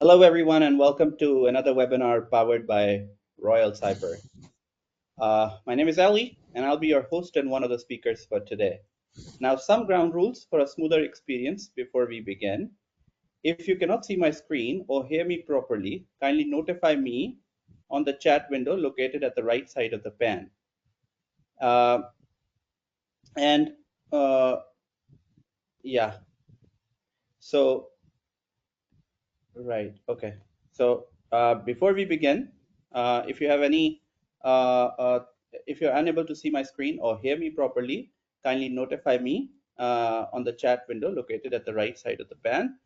Hello, everyone, and welcome to another webinar powered by Royal Cyber. My name is Ali, and I'll be your host and one of the speakers for today. Now, some ground rules for a smoother experience before we begin. If you cannot see my screen or hear me properly, kindly notify me on the chat window located at the right side of the pan. Uh, and yeah, so right, okay. So before we begin, if you have any, if you're unable to see my screen or hear me properly, kindly notify me on the chat window located at the right side of the pan.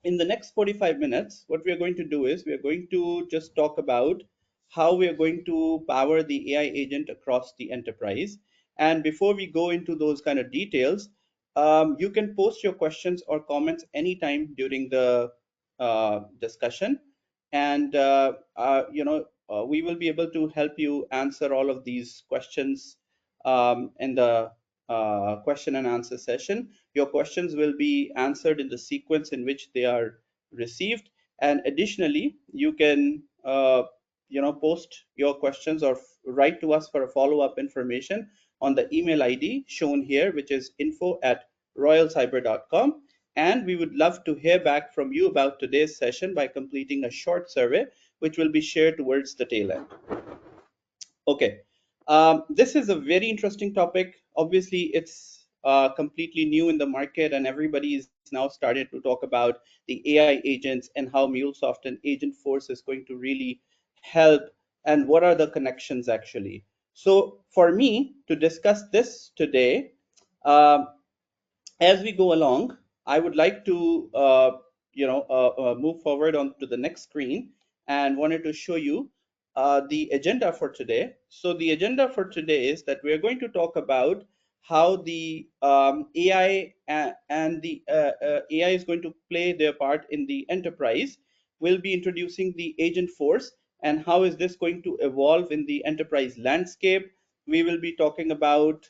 In the next 45 minutes, what we are going to do is we are going to just talk about how we are going to power the AI agent across the enterprise. And before we go into those kind of details, you can post your questions or comments anytime during the discussion. And, we will be able to help you answer all of these questions in the question and answer session. Your questions will be answered in the sequence in which they are received. And additionally, you can post your questions or write to us for a follow-up information on the email ID shown here, which is info@royalcyber.com. And we would love to hear back from you about today's session by completing a short survey, which will be shared towards the tail end. Okay, this is a very interesting topic. Obviously, it's completely new in the market, and everybody is now started to talk about the AI agents and how MuleSoft and Agentforce is going to really help, and what are the connections actually. So, for me to discuss this today, um, as we go along, I would like to move forward on to the next screen and wanted to show you the agenda for today. So the agenda for today is that we are going to talk about how the AI and the AI is going to play their part in the enterprise. We'll be introducing the agent force and how is this going to evolve in the enterprise landscape. We will be talking about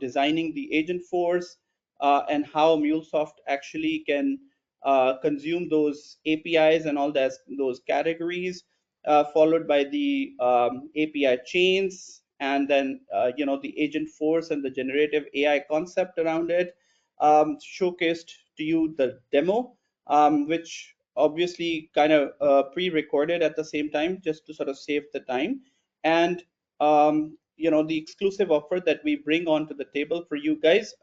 designing the agent force and how MuleSoft actually can consume those APIs and all those categories, followed by the API chains, and then the agent force and the generative AI concept around it. Showcased to you the demo, which obviously kind of pre-recorded at the same time just to sort of save the time, and the exclusive offer that we bring onto the table for you guys,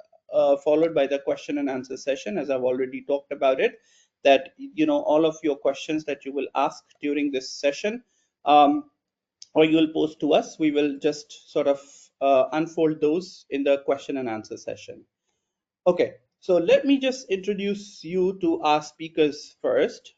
followed by the question and answer session, as I've already talked about it, that all of your questions that you will ask during this session, or you will post to us, we will just sort of unfold those in the question and answer session. Okay, so let me just introduce you to our speakers first.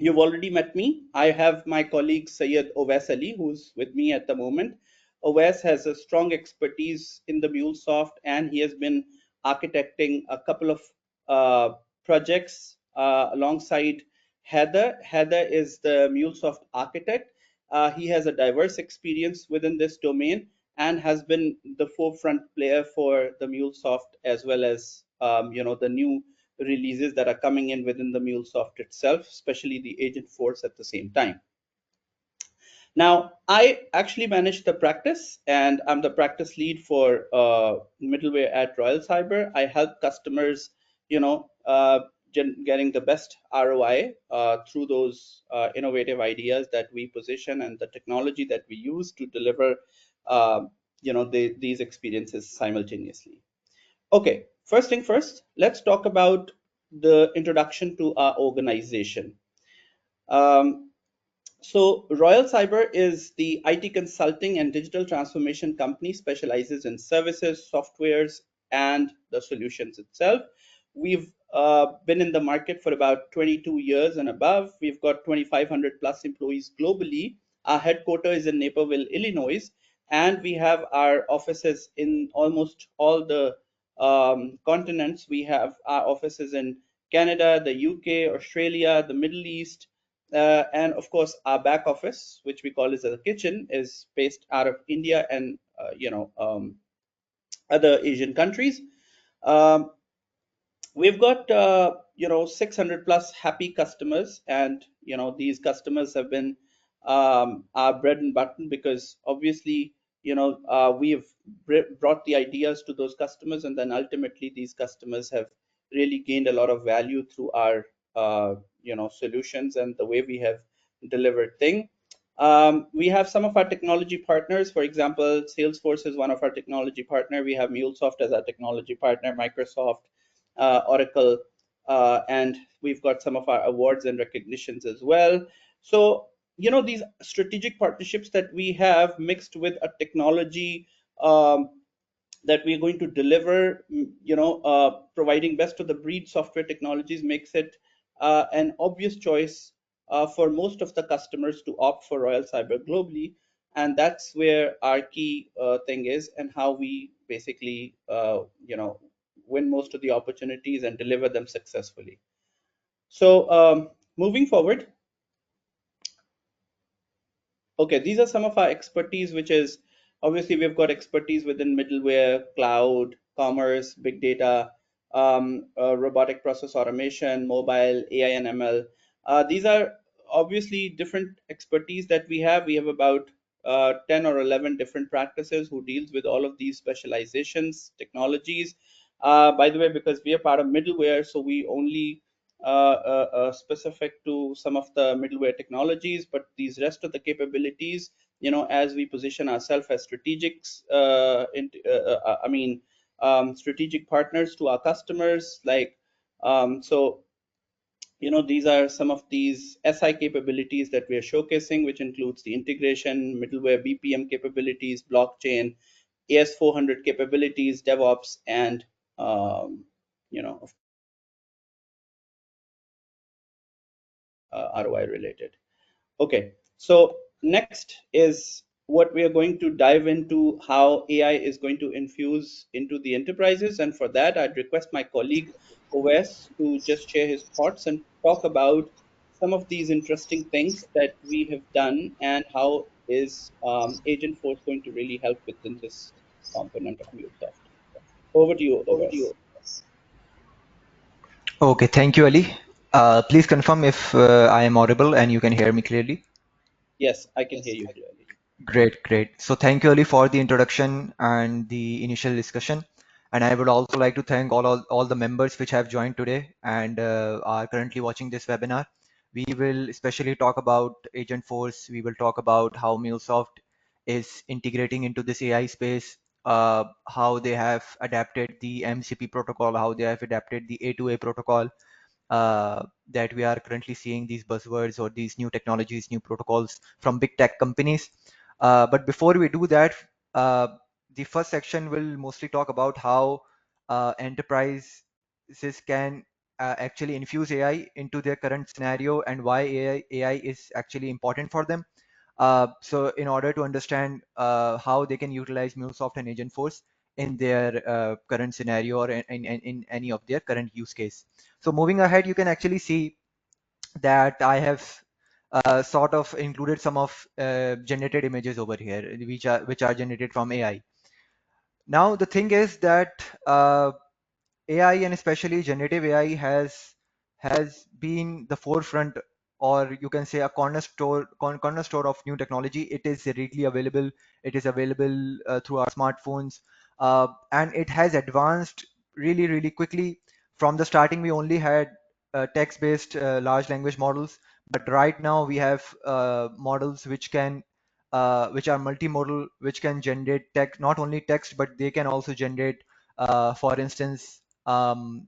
You've already met me. I have my colleague Syed Owais, who's with me at the moment. Owais has a strong expertise in the MuleSoft, and he has been architecting a couple of projects alongside Heather. Heather is the MuleSoft architect. He has a diverse experience within this domain and has been the forefront player for the MuleSoft, as well as the new releases that are coming in within the MuleSoft itself, especially the agent force at the same time. Now, I actually manage the practice, and I'm the practice lead for middleware at Royal Cyber. I help customers, getting the best ROI through those innovative ideas that we position and the technology that we use to deliver, these experiences simultaneously. Okay, first thing first, let's talk about the introduction to our organization. Um, so Royal Cyber is the IT consulting and digital transformation company, specializes in services, softwares, and the solutions itself. We've been in the market for about 22 years and above. We've got 2,500 plus employees globally. Our headquarters is in Naperville, Illinois, and we have our offices in almost all the continents. We have our offices in Canada, the UK, Australia, the Middle East, and of course, our back office, which we call as the kitchen, is based out of India and other Asian countries. Um, we've got 600 plus happy customers, and these customers have been our bread and butter, because obviously we've brought the ideas to those customers, and then ultimately these customers have really gained a lot of value through our solutions and the way we have delivered thing. We have some of our technology partners. For example, Salesforce is one of our technology partner. We have MuleSoft as our technology partner, Microsoft, Oracle, and we've got some of our awards and recognitions as well. So, these strategic partnerships that we have mixed with a technology that we're going to deliver, providing best of the breed software technologies, makes it an obvious choice for most of the customers to opt for Royal Cyber globally. And that's where our key thing is, and how we basically, win most of the opportunities and deliver them successfully. So, moving forward, okay, these are some of our expertise, which is obviously we've got expertise within middleware, cloud, commerce, big data, robotic process automation, mobile, AI, and ML. These are obviously different expertise that we have. We have about 10 or 11 different practices who deals with all of these specializations, technologies. By the way, because we are part of middleware, so we only specific to some of the middleware technologies, but these rest of the capabilities, as we position ourselves as strategic partners to our customers, like, so, these are some of these SI capabilities that we are showcasing, which includes the integration, middleware BPM capabilities, blockchain, AS400 capabilities, DevOps, and of ROI related. Okay, so next is what we are going to dive into, how AI is going to infuse into the enterprises. And for that, I'd request my colleague Owais to just share his thoughts and talk about some of these interesting things that we have done, and how is Agentforce going to really help within this component of MuleSoft. Over to you, Owais. Okay, thank you, Ali. Please confirm if I am audible and you can hear me clearly. Yes, I can hear you clearly. Great, great. So thank you, Ali, for the introduction and the initial discussion. And I would also like to thank all the members which have joined today and are currently watching this webinar. We will especially talk about Agentforce. We will talk about how MuleSoft is integrating into this AI space, how they have adapted the MCP protocol, how they have adapted the A2A protocol, that we are currently seeing these buzzwords or these new technologies, new protocols from big tech companies. But before we do that, uh, the first section will mostly talk about how enterprises can actually infuse AI into their current scenario and why AI is actually important for them. So in order to understand how they can utilize MuleSoft and Agentforce in their current scenario or in any of their current use case. So moving ahead, you can actually see that I have sort of included some of generated images over here, which are generated from AI. Now the thing is that AI and especially generative AI has been the forefront, or you can say a cornerstone of new technology. It is readily available. It is available through our smartphones, and it has advanced really quickly. From the starting, we only had text-based large language models, but right now we have models which are multimodal, which can generate text, not only text, but they can also generate, for instance, audio.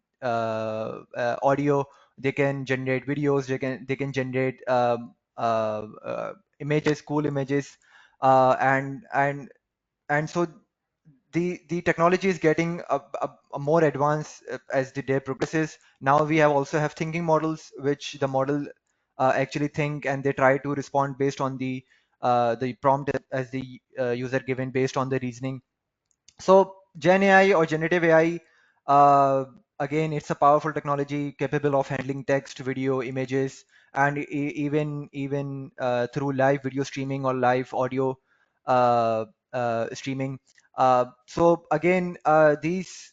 They can generate videos. They can generate images, cool images, and so the technology is getting a more advanced as the day progresses. Now we have thinking models, which the model actually think, and they try to respond based on the prompt as the user given, based on the reasoning. So Gen AI or generative AI, again, it's a powerful technology capable of handling text, video, images, and even through live video streaming or live audio streaming. So again, these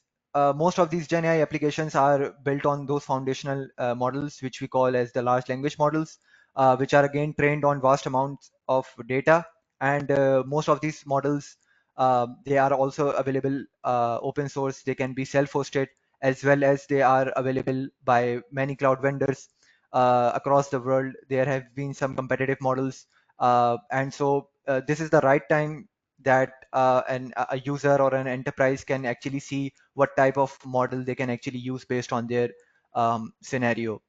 most of these Gen AI applications are built on those foundational models, which we call as the large language models, which are again trained on vast amounts of data. And most of these models, they are also available open source. They can be self-hosted, as well as they are available by many cloud vendors across the world. There have been some competitive models, and so this is the right time that a user or an enterprise can actually see what type of model they can actually use based on their scenario.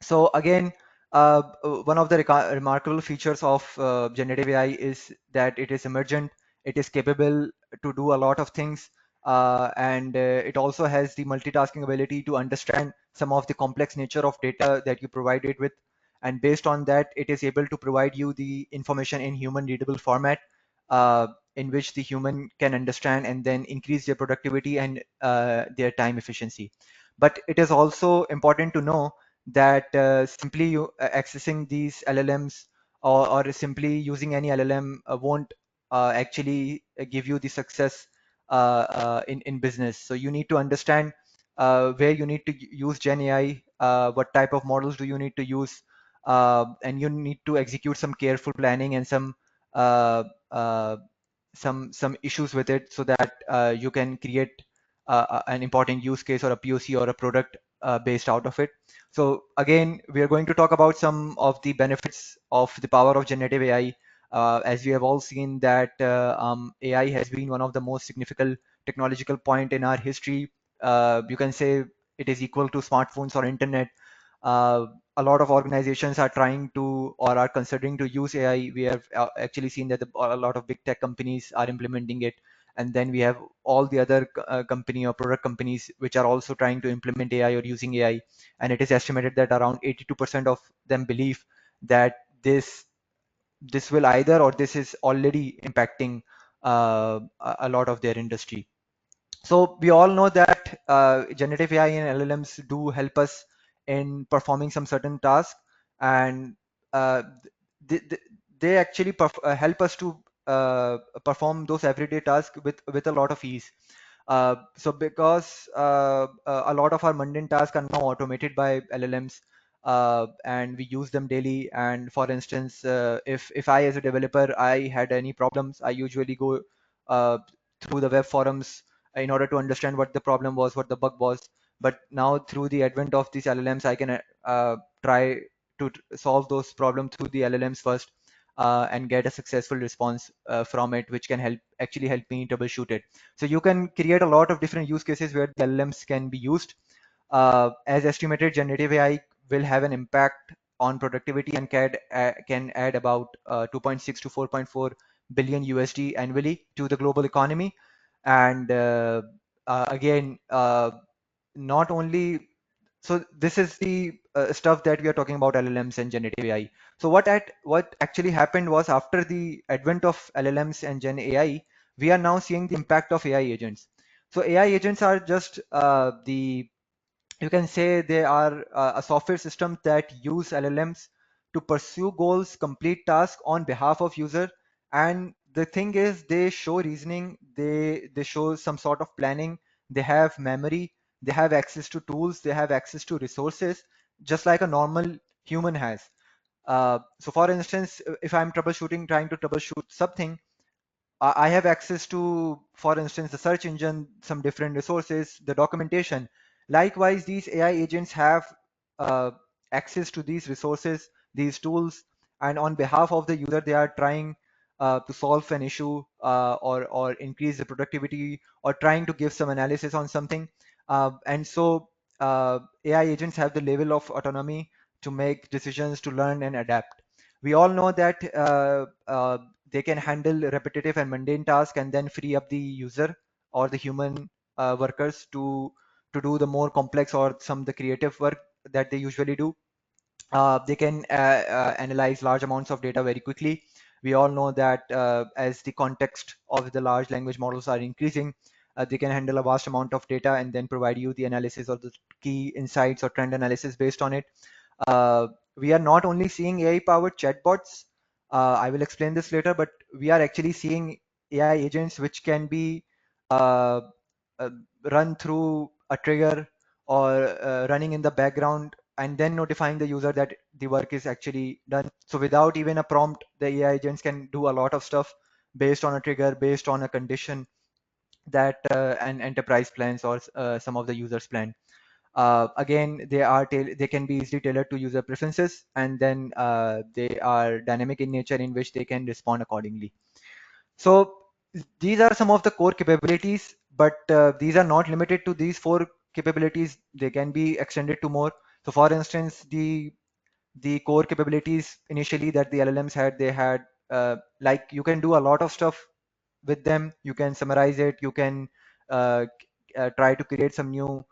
So again, one of the remarkable features of generative AI is that it is emergent. It is capable to do a lot of things, and it also has the multitasking ability to understand some of the complex nature of data that you provide it with. And based on that, it is able to provide you the information in human readable format, in which the human can understand and then increase their productivity and their time efficiency. But it is also important to know that simply accessing these LLMs, or simply using any LLM won't actually give you the success in business. So you need to understand where you need to use Gen AI, what type of models do you need to use, and you need to execute some careful planning and uh, uh, some issues with it, so that you can create an important use case or a POC or a product based out of it. So again, we are going to talk about some of the benefits of the power of generative AI. As we have all seen that AI has been one of the most significant technological point in our history. You can say it is equal to smartphones or internet. Uh, a lot of organizations are trying to or are considering to use AI. We have actually seen that a lot of big tech companies are implementing it, and then we have all the other company or product companies which are also trying to implement AI or using AI. And it is estimated that around 82% of them believe that this will either, or this is already impacting a lot of their industry. So we all know that generative AI and LLMs do help us in performing some certain tasks, and uh, th- th- they actually help us to perform those everyday tasks with a lot of ease. So because a lot of our mundane tasks are now automated by LLMs, and we use them daily. And for instance, if I as a developer I had any problems, I usually go through the web forums in order to understand what the problem was, what the bug was. But now through the advent of these LLMs, I can try to solve those problems through the LLMs first, and get a successful response from it, which can actually help me troubleshoot it. So you can create a lot of different use cases where the LLMs can be used. As estimated, generative AI will have an impact on productivity and can add about 2.6 to 4.4 billion USD annually to the global economy. And again, not only so this is the stuff that we are talking about, LLMs and generative AI. So what actually happened was, after the advent of LLMs and Gen AI, we are now seeing the impact of AI agents. So AI agents are just the you can say they are a software system that use LLMs to pursue goals, complete tasks on behalf of user. And the thing is, they show reasoning, they show some sort of planning, they have memory, they have access to tools, they have access to resources, just like a normal human has. So for instance, if I'm trying to troubleshoot something, I have access to, for instance, the search engine, some different resources, the documentation. Likewise, these AI agents have uh, access to these resources, these tools, and on behalf of the user, they are trying to solve an issue, or increase the productivity, or trying to give some analysis on something. And so AI agents have the level of autonomy to make decisions, to learn and adapt. We all know that they can handle repetitive and mundane tasks, and then free up the user or the human workers to do the more complex or some the creative work that they usually do. They can analyze large amounts of data very quickly. We all know that as the context of the large language models are increasing, they can handle a vast amount of data and then provide you the analysis or the key insights or trend analysis based on it. uh, we are not only seeing AI powered chatbots, I will explain this later, but we are actually seeing AI agents which can be uh, run through a trigger or running in the background and then notifying the user that the work is actually done. So without even a prompt, the AI agents can do a lot of stuff based on a trigger, based on a condition that an enterprise plans or some of the users plan. Again, they can be easily tailored to user preferences, and then they are dynamic in nature, in which they can respond accordingly. So these are some of the core capabilities, but these are not limited to these four capabilities. They can be extended to more. So for instance, the core capabilities initially that the LLMs had, they had like you can do a lot of stuff with them. You can summarize it. You can try to create some new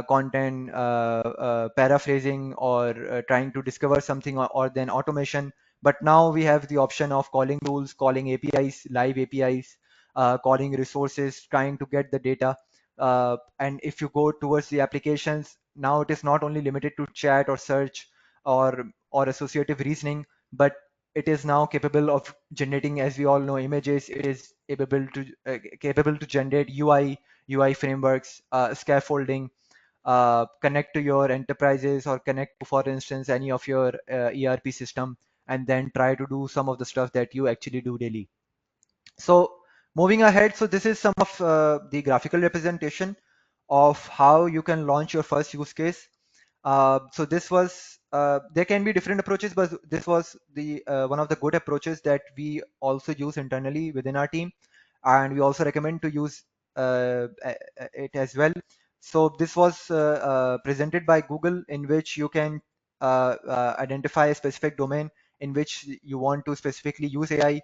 content, paraphrasing, or trying to discover something, or then automation. But now we have the option of calling tools, calling APIs, live APIs, calling resources, trying to get the data. And if you go towards the applications, now it is not only limited to chat or search or associative reasoning, but it is now capable of generating, as we all know, images. It is capable to generate UI frameworks, scaffolding, connect to your enterprises, or connect to, for instance, any of your ERP system, and then try to do some of the stuff that you actually do daily. So moving ahead, so this is some of the graphical representation of how you can launch your first use case. So this was there can be different approaches, but this was the one of the good approaches that we also use internally within our team, and we also recommend to use it as well. So this was presented by Google, in which you can identify a specific domain in which you want to specifically use AI.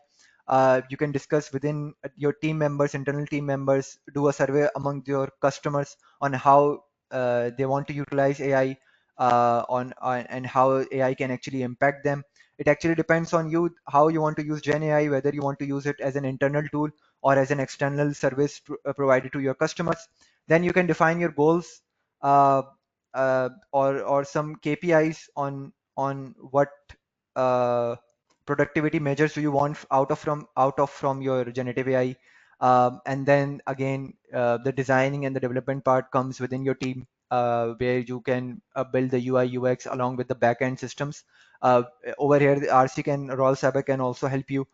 You can discuss within your team members, internal team members, do a survey among your customers on how they want to utilize AI, on and how AI can actually impact them. It actually depends on you how you want to use Gen AI, whether you want to use it as an internal tool or as an external service provided to your customers. Then you can define your goals, uh, or some KPIs on what uh, productivity measures do you want out of from your generative AI. And then again, the designing and the development part comes within your team, where you can build the UI UX along with the backend systems. Over here, the RC can Raul Saber can also help you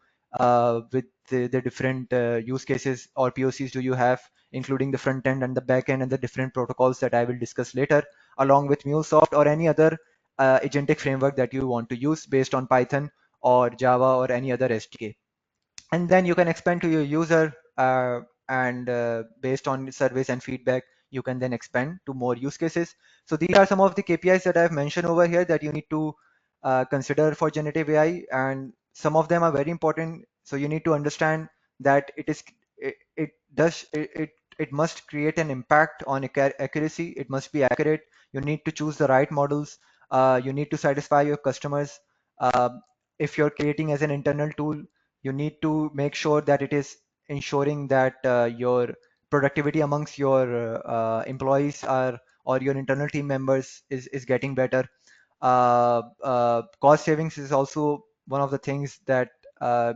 with the different use cases or POCs do you have, including the front end and the back end and the different protocols that I will discuss later, along with MuleSoft or any other agentic framework that you want to use based on Python or Java or any other SDK. And then you can expand to your user, and based on surveys and feedback, you can then expand to more use cases. So these are some of the KPIs that I've mentioned over here that you need to consider for generative AI, and some of them are very important. So you need to understand that it must create an impact on accuracy. It must be accurate. You need to choose the right models. You need to satisfy your customers. uh, if you're creating as an internal tool, you need to make sure that it is ensuring that your productivity amongst your employees are, or your internal team members is getting better. Cost savings is also one of the things that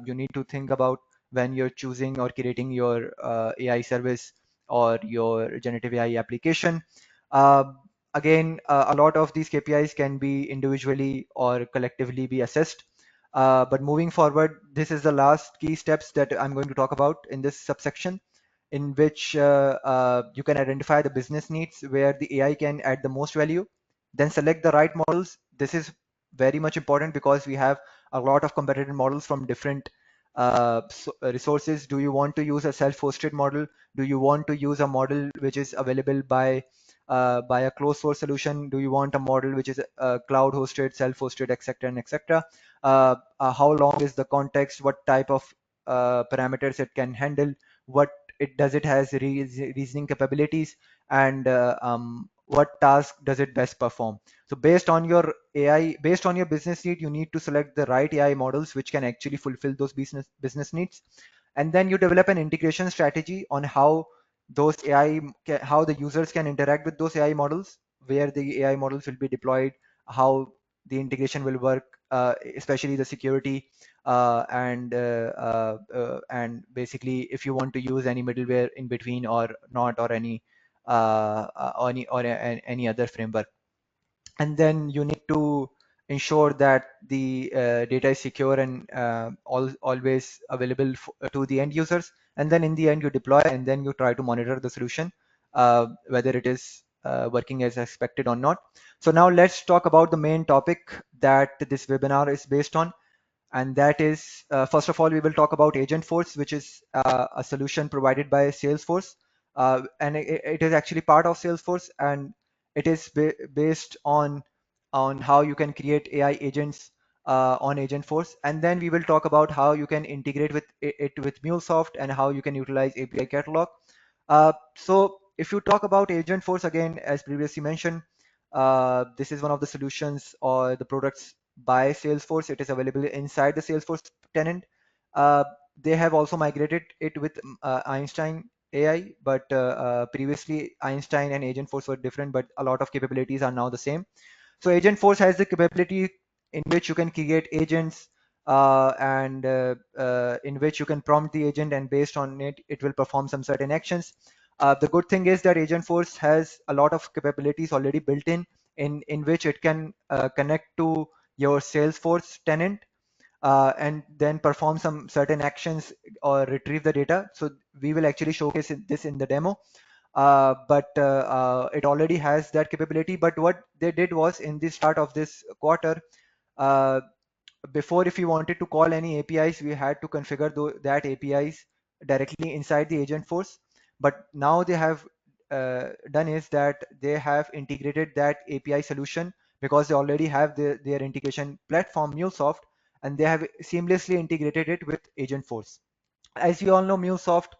you need to think about when you're choosing or creating your AI service or your generative AI application. Uh, Again, a lot of these KPIs can be individually or collectively be assessed. But moving forward, this is the last key steps that I'm going to talk about in this subsection, in which you can identify the business needs where the AI can add the most value, then select the right models. This is very much important because we have a lot of competitive models from different resources. Do you want to use a self-hosted model? Do you want to use a model which is available by a closed source solution? Do you want a model which is cloud hosted, self-hosted, etc., and etc.? How long is the context? What type of parameters it can handle? What it does it has reasoning capabilities, and what task does it best perform? So based on your AI, based on your business need, you need to select the right AI models which can actually fulfill those business needs. And then you develop an integration strategy on how how the users can interact with those AI models, where the AI models will be deployed, how the integration will work, especially the security, and basically if you want to use any middleware in between or not, or any other framework. And then you need to ensure that the data is secure and always available to the end users. And then in the end you deploy, and then you try to monitor the solution, whether it is working as expected or not. So now let's talk about the main topic that this webinar is based on, and that is, first of all, we will talk about Agentforce, which is a solution provided by Salesforce, and it is actually part of Salesforce, and it is based on how you can create AI agents on Agentforce. And then we will talk about how you can integrate with it with MuleSoft, and how you can utilize API catalog. So if you talk about Agentforce again, as previously mentioned, this is one of the solutions or the products by Salesforce. It is available inside the Salesforce tenant. Uh, they have also migrated it with Einstein AI, but previously Einstein and Agentforce were different, but a lot of capabilities are now the same. So Agentforce has the capability in which you can create agents, and in which you can prompt the agent, and based on it, it will perform some certain actions. The good thing is that Agentforce has a lot of capabilities already built in which it can connect to your Salesforce tenant, and then perform some certain actions or retrieve the data. So we will actually showcase this in the demo. But it already has that capability. But what they did was, in the start of this quarter, uh, before, if you wanted to call any APIs, we had to configure that APIs directly inside the Agentforce. But now they have done is that they have integrated that API solution, because they already have their integration platform MuleSoft, and they have seamlessly integrated it with Agentforce. As you all know, MuleSoft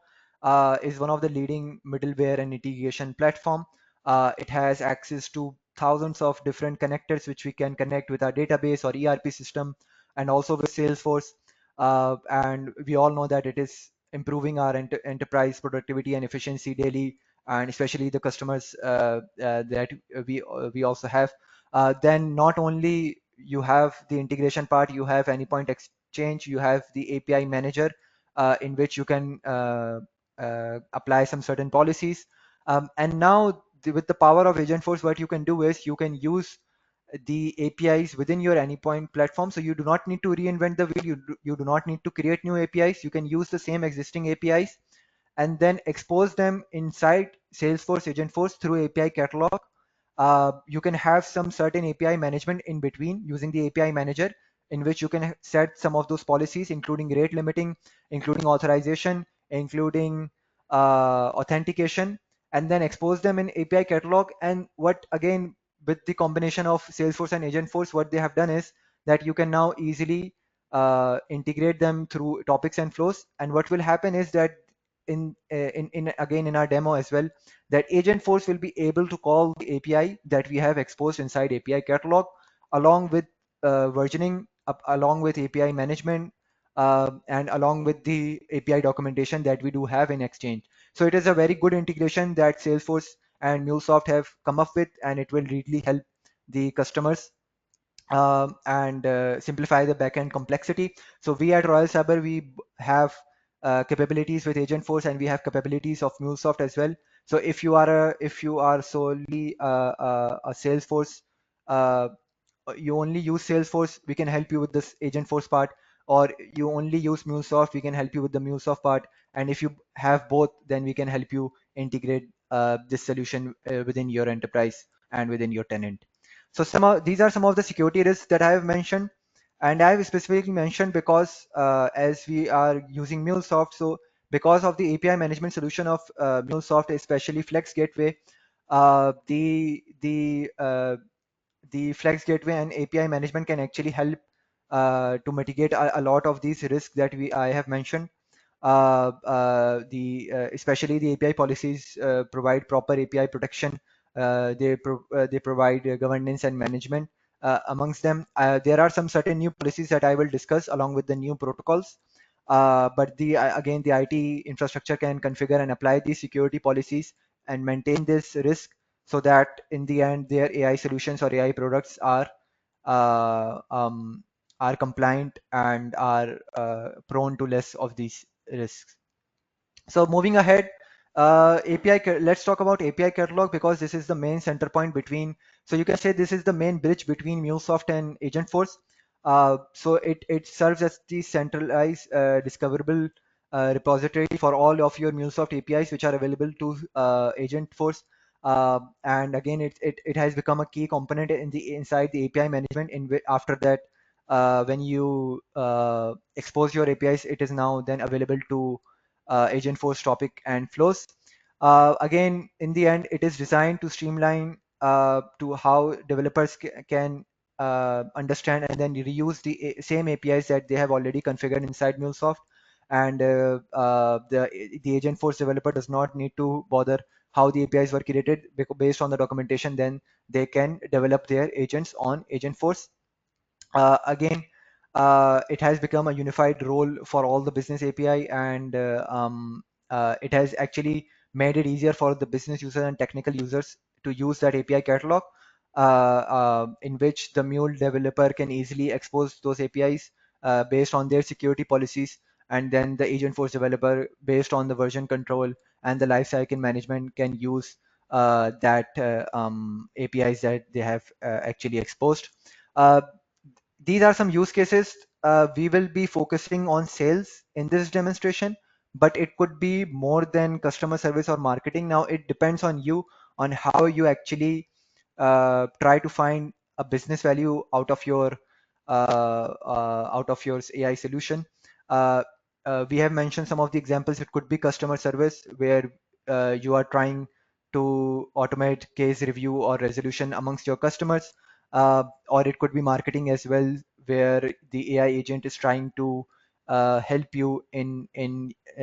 is one of the leading middleware and integration platform. It has access to thousands of different connectors which we can connect with our database or ERP system, and also with Salesforce. And we all know that it is improving our enterprise productivity and efficiency daily, and especially the customers that we also have. Then not only you have the integration part, you have Anypoint Exchange, you have the API manager, in which you can apply some certain policies. And now with the power of Agentforce, what you can do is you can use the APIs within your Anypoint platform. So you do not need to reinvent the wheel. You do not need to create new APIs. You can use the same existing APIs and then expose them inside Salesforce Agentforce through API catalog. You can have some certain API management in between using the API manager, in which you can set some of those policies, including rate limiting, including authorization, including authentication, and then expose them in API catalog. And what again, with the combination of Salesforce and Agentforce, what they have done is that you can now easily integrate them through topics and flows. And what will happen is that in again in our demo as well, that Agentforce will be able to call the API that we have exposed inside API catalog, along with versioning, along with API management, and along with the API documentation that we do have in Exchange. So it is a very good integration that Salesforce and MuleSoft have come up with, and it will really help the customers and simplify the backend complexity. So we at Royal Sabre, we have capabilities with Agentforce, and we have capabilities of MuleSoft as well. So if you are solely a Salesforce, uh, you only use Salesforce, we can help you with this Agentforce part. Or you only use MuleSoft, we can help you with the MuleSoft part. And if you have both, then we can help you integrate this solution within your enterprise and within your tenant. So these are some of the security risks that I have mentioned, and I have specifically mentioned because as we are using MuleSoft, so because of the API management solution of MuleSoft, especially Flex Gateway, the Flex Gateway and API management can actually help to mitigate a lot of these risks that I have mentioned. Especially the API policies provide proper API protection. They provide governance and management amongst them. There are some certain new policies that I will discuss along with the new protocols. But again, the IT infrastructure can configure and apply these security policies and maintain this risk, so that in the end their AI solutions or AI products are uh, um, are compliant and are prone to less of these risks. So moving ahead, let's talk about API catalog because this is the main center point between. So you can say this is the main bridge between MuleSoft and Agentforce. So it serves as the centralized discoverable repository for all of your MuleSoft APIs which are available to Agentforce. And again, it has become a key component in the inside the API management. After that, when you expose your APIs, it is now then available to Agentforce topic and flows. Again, in the end, it is designed to streamline to how developers can understand and then reuse the same APIs that they have already configured inside MuleSoft. And the Agentforce developer does not need to bother how the APIs were created based on the documentation. Then they can develop their agents on Agentforce. Again, it has become a unified role for all the business API, and it has actually made it easier for the business users and technical users to use that API catalog, in which the Mule developer can easily expose those APIs based on their security policies, and then the Agentforce developer, based on the version control and the lifecycle management, can use that APIs that they have actually exposed. Uh, these are some use cases. We will be focusing on sales in this demonstration, but it could be more than customer service or marketing. Now it depends on you on how you actually try to find a business value out of your AI solution. Uh, we have mentioned some of the examples. It could be customer service where you are trying to automate case review or resolution amongst your customers, or it could be marketing as well, where the AI agent is trying to help you in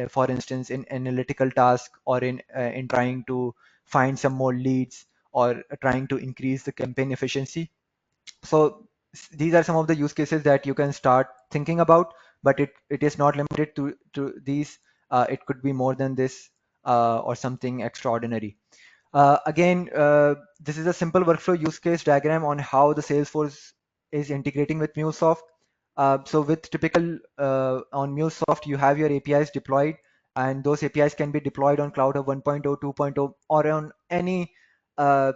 for instance, in analytical task, or in trying to find some more leads, or trying to increase the campaign efficiency. So these are some of the use cases that you can start thinking about, but it is not limited to these. It could be more than this, or something extraordinary. Again, this is a simple workflow use case diagram on how the Salesforce is integrating with MuleSoft. So with typical on MuleSoft, you have your APIs deployed, and those APIs can be deployed on Cloud Hub 1.0, 2.0, or on any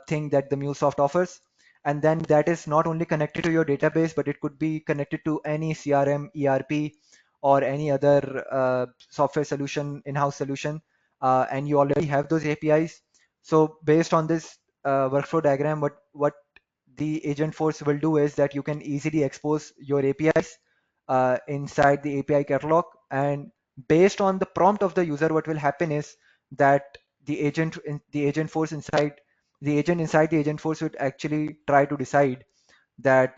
thing that the MuleSoft offers. And then that is not only connected to your database, but it could be connected to any CRM, ERP, or any other software solution, in-house solution, and you already have those APIs. So based on this workflow diagram, what the Agentforce will do is that you can easily expose your APIs inside the API catalog, and based on the prompt of the user, what will happen is that the Agentforce inside the agent inside the Agentforce would actually try to decide that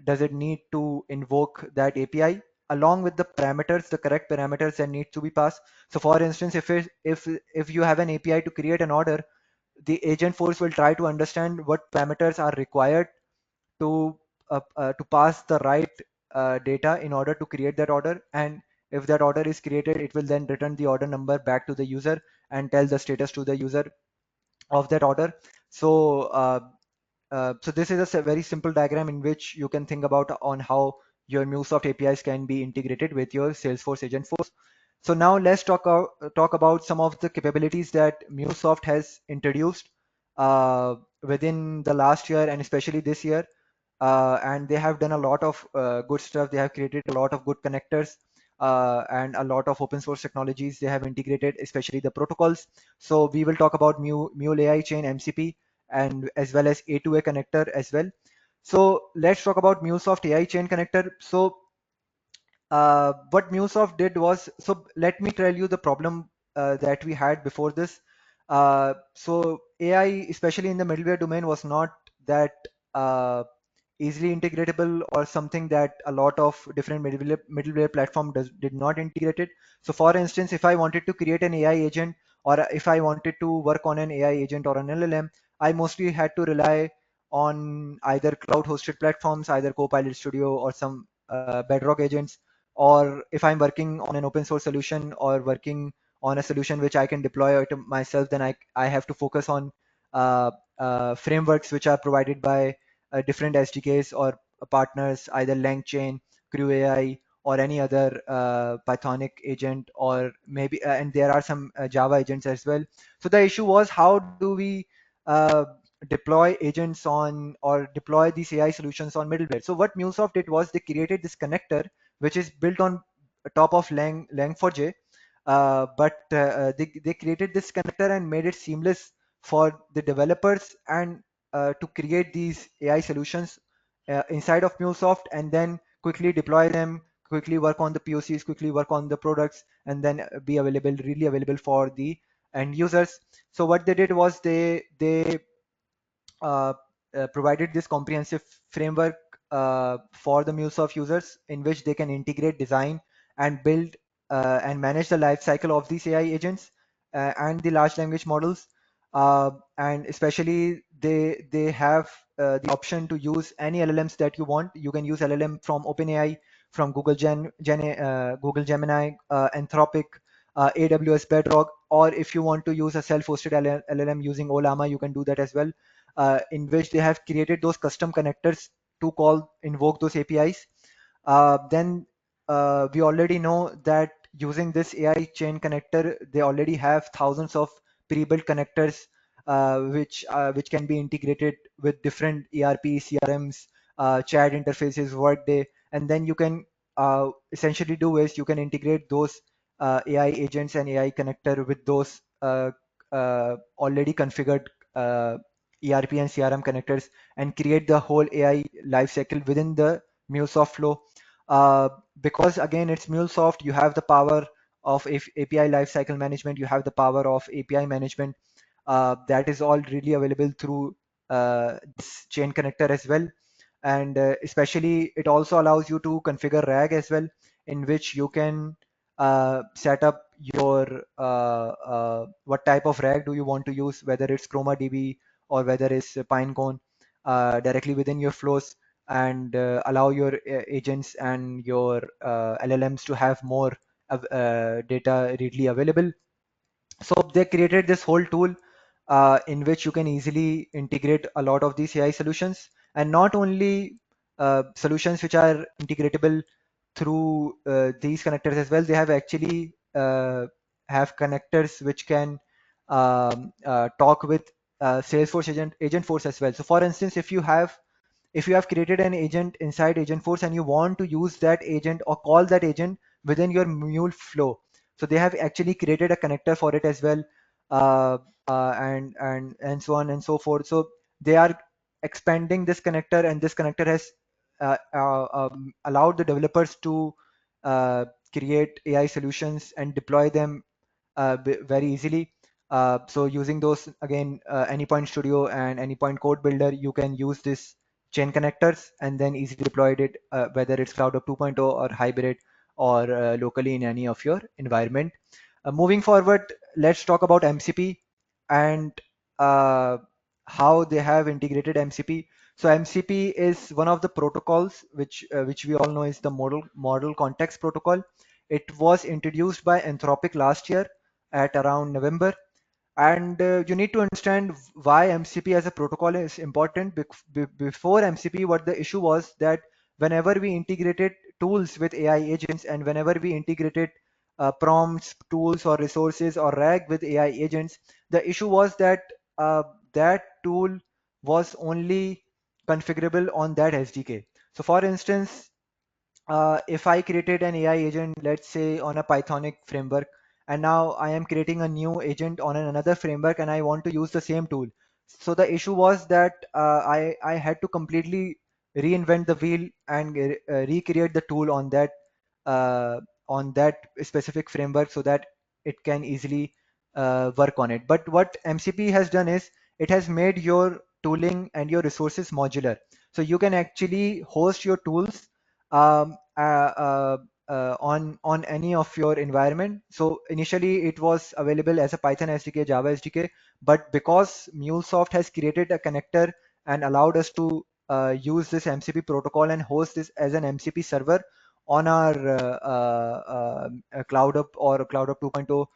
does it need to invoke that API along with the parameters, the correct parameters that need to be passed. So for instance, if you have an API to create an order, the Agentforce will try to understand what parameters are required to pass the right data in order to create that order. And if that order is created, it will then return the order number back to the user and tell the status to the user of that order. So so this is a very simple diagram in which you can think about on how your MuleSoft APIs can be integrated with your Salesforce Agentforce. So now let's talk about some of the capabilities that MuleSoft has introduced within the last year and especially this year. And they have done a lot of good stuff. They have created a lot of good connectors and a lot of open source technologies they have integrated, especially the protocols. So we will talk about Mule AI Chain MCP, and as well as A2A connector as well. So let's talk about MuleSoft AI Chain connector. So what MuleSoft did was, so let me tell you the problem that we had before this. So AI, especially in the middleware domain, was not that uh, easily integratable, or something that a lot of different middleware platform did not integrate it. So for instance, if I wanted to create an AI agent, or if I wanted to work on an AI agent or an LLM, I mostly had to rely on either cloud hosted platforms, either Copilot Studio or some Bedrock agents, or if I'm working on an open source solution or working on a solution which I can deploy it myself, then I have to focus on frameworks which are provided by different SDKs or partners, either LangChain, Crew AI, or any other Pythonic agent, or maybe and there are some Java agents as well. So the issue was, how do we deploy agents on, or deploy these AI solutions on middleware? So what MuleSoft did was they created this connector which is built on top of Lang4j, but they created this connector and made it seamless for the developers and to create these AI solutions inside of MuleSoft, and then quickly deploy them, quickly work on the POCs, quickly work on the products, and then be available, really available for the end users. So what they did was they uh, provided this comprehensive framework for the MuleSoft users, in which they can integrate, design, and build and manage the life cycle of these AI agents and the large language models. And especially they have the option to use any LLMs that you want. You can use LLM from OpenAI, from Google Gemini, Anthropic, AWS Bedrock, or if you want to use a self-hosted LLM using Olama, you can do that as well, in which they have created those custom connectors to invoke those APIs. Then we already know that using this AI chain connector, they already have thousands of pre-built connectors, which can be integrated with different ERP, CRMs, chat interfaces, Workday, and then you can essentially do is you can integrate those AI agents and AI connector with those already configured ERP and CRM connectors, and create the whole AI lifecycle within the MuleSoft flow. Uh, because again, it's MuleSoft, you have the power of API lifecycle management, you have the power of API management. That is all really available through this chain connector as well. And especially it also allows you to configure RAG as well, in which you can set up your what type of RAG do you want to use, whether it's ChromaDB or whether it's Pinecone, directly within your flows, and allow your agents and your LLMs to have more data readily available. So they created this whole tool in which you can easily integrate a lot of these AI solutions, and not only solutions which are integratable through these connectors as well. They have actually have connectors which can talk with Salesforce Agentforce as well. So for instance, if you have created an agent inside Agentforce and you want to use that agent or call that agent within your Mule flow, so they have actually created a connector for it as well, uh, and so on and so forth. So they are expanding this connector, and this connector has allowed the developers to uh, create AI solutions and deploy them very easily. So using those again, Anypoint Studio and Anypoint Code Builder, you can use this chain connectors and then easily deploy it, whether it's Cloud Up 2.0 or hybrid, or locally in any of your environment. Moving forward, let's talk about MCP and uh, how they have integrated MCP. So MCP is one of the protocols which we all know is the model context protocol. It was introduced by Anthropic last year at around November, and you need to understand why MCP as a protocol is important. Before MCP, what the issue was that whenever we integrated tools with AI agents, and whenever we integrated prompts, tools, or resources, or RAG with AI agents, the issue was that that tool was only configurable on that SDK. So for instance, if I created an AI agent, let's say on a Pythonic framework, and now I am creating a new agent on another framework, and I want to use the same tool. So the issue was that I had to completely reinvent the wheel and recreate the tool uh, on that specific framework, so that it can easily work on it. But what MCP has done is it has made your tooling and your resources modular. So you can actually host your tools on any of your environment. So initially it was available as a Python SDK, Java SDK, but because MuleSoft has created a connector and allowed us to use this MCP protocol and host this as an MCP server on our Cloud Up or Cloud Up 2.0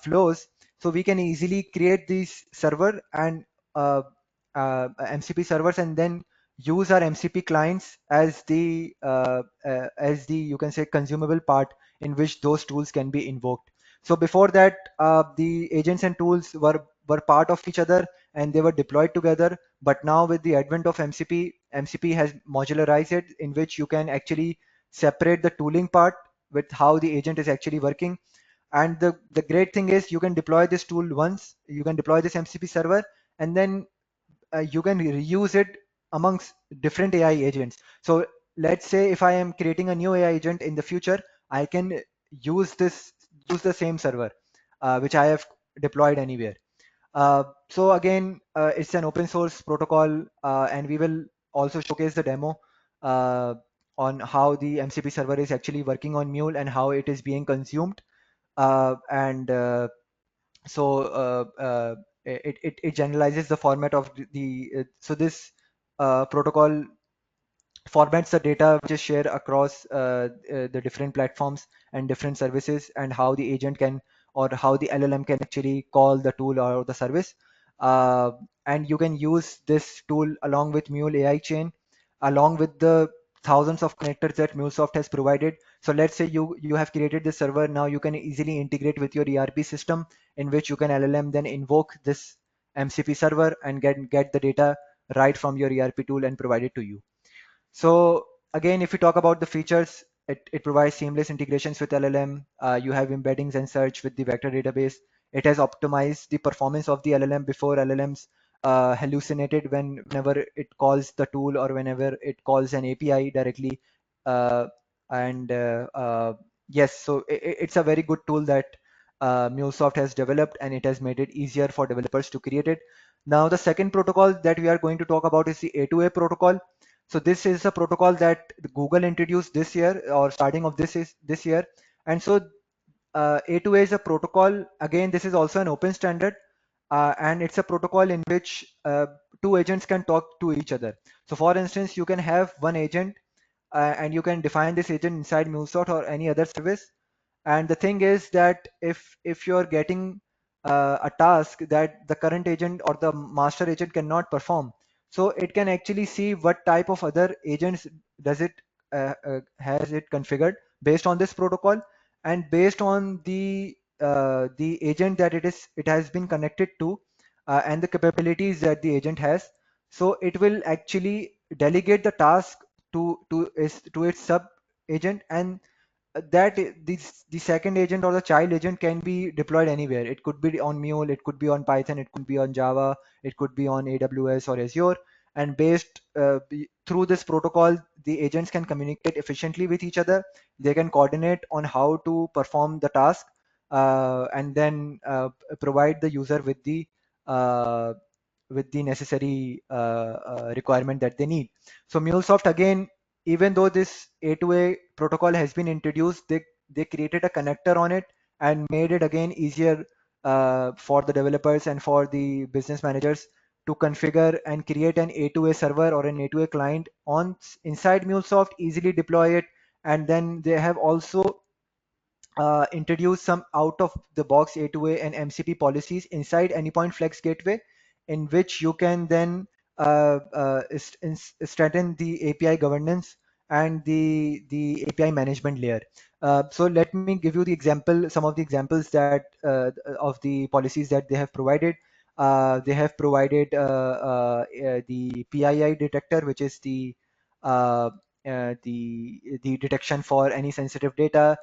flows, so we can easily create these server and MCP servers, and then use our MCP clients as the, you can say, consumable part in which those tools can be invoked. So before that, the agents and tools were part of each other and they were deployed together. But now with the advent of MCP, MCP has modularized it, in which you can actually separate the tooling part with how the agent is actually working. And the great thing is you can deploy this tool once, you can deploy this MCP server, and then you can reuse it amongst different AI agents. So let's say if I am creating a new AI agent in the future, I can use this use the same server which I have deployed anywhere. So again, it's an open source protocol, and we will also showcase the demo uh, on how the MCP server is actually working on Mule and how it is being consumed. And so it generalizes the format of so this protocol formats the data which is shared across the different platforms and different services, and how the agent can, or how the LLM can actually call the tool or the service. Uh, and you can use this tool along with Mule AI Chain, along with the thousands of connectors that MuleSoft has provided. So let's say you have created this server. Now you can easily integrate with your ERP system, in which you can LLM then invoke this MCP server and get the data right from your ERP tool and provide it to you. So again, if we talk about the features, it provides seamless integrations with LLM. You have embeddings and search with the vector database. It has optimized the performance of the LLM before LLMs hallucinated whenever it calls the tool or whenever it calls an API directly. Uh, and yes, so it's a very good tool that MuleSoft has developed, and it has made it easier for developers to create it. Now, the second protocol that we are going to talk about is the A2A protocol. So this is a protocol that Google introduced this year, or starting of this year. And so A2A is a protocol. Again, this is also an open standard, and it's a protocol in which two agents can talk to each other. So for instance, you can have one agent, and you can define this agent inside MuleSoft or any other service. And the thing is that if you're getting a task that the current agent or the master agent cannot perform, so it can actually see what type of other agents does it has it configured based on this protocol, and based on the agent that it has been connected to, and the capabilities that the agent has. So it will actually delegate the task to its sub agent, and the second agent or the child agent can be deployed anywhere. It could be on Mule, it could be on Python, it could be on Java, it could be on AWS or Azure. And through this protocol, the agents can communicate efficiently with each other. They can coordinate on how to perform the task, and then provide the user uh, with the necessary requirement that they need. So MuleSoft, again, even though this A2A protocol has been introduced, they created a connector on it and made it again easier for the developers and for the business managers to configure and create an A2A server or an A2A client on inside MuleSoft, easily deploy it. And then they have also introduce some out of the box A2A and MCP policies inside Anypoint Flex Gateway, in which you can then strengthen the API governance and the API management layer. So let me give you some of the examples that of the policies that they have provided. They have provided the PII detector, which is uh, the detection for any sensitive data.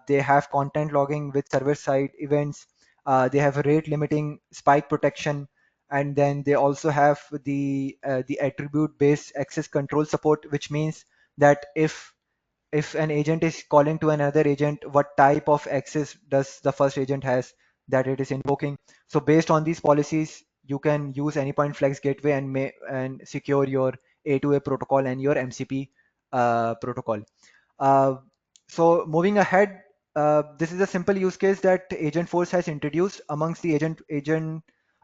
They have content logging with server-side events. They have rate limiting, spike protection, and then they also have the attribute-based access control support, which means that if an agent is calling to another agent, what type of access does the first agent has that it is invoking. So based on these policies, you can use Anypoint Flex Gateway and secure your A2A protocol and your MCP protocol. Uh, so moving ahead, this is a simple use case that Agentforce has introduced amongst the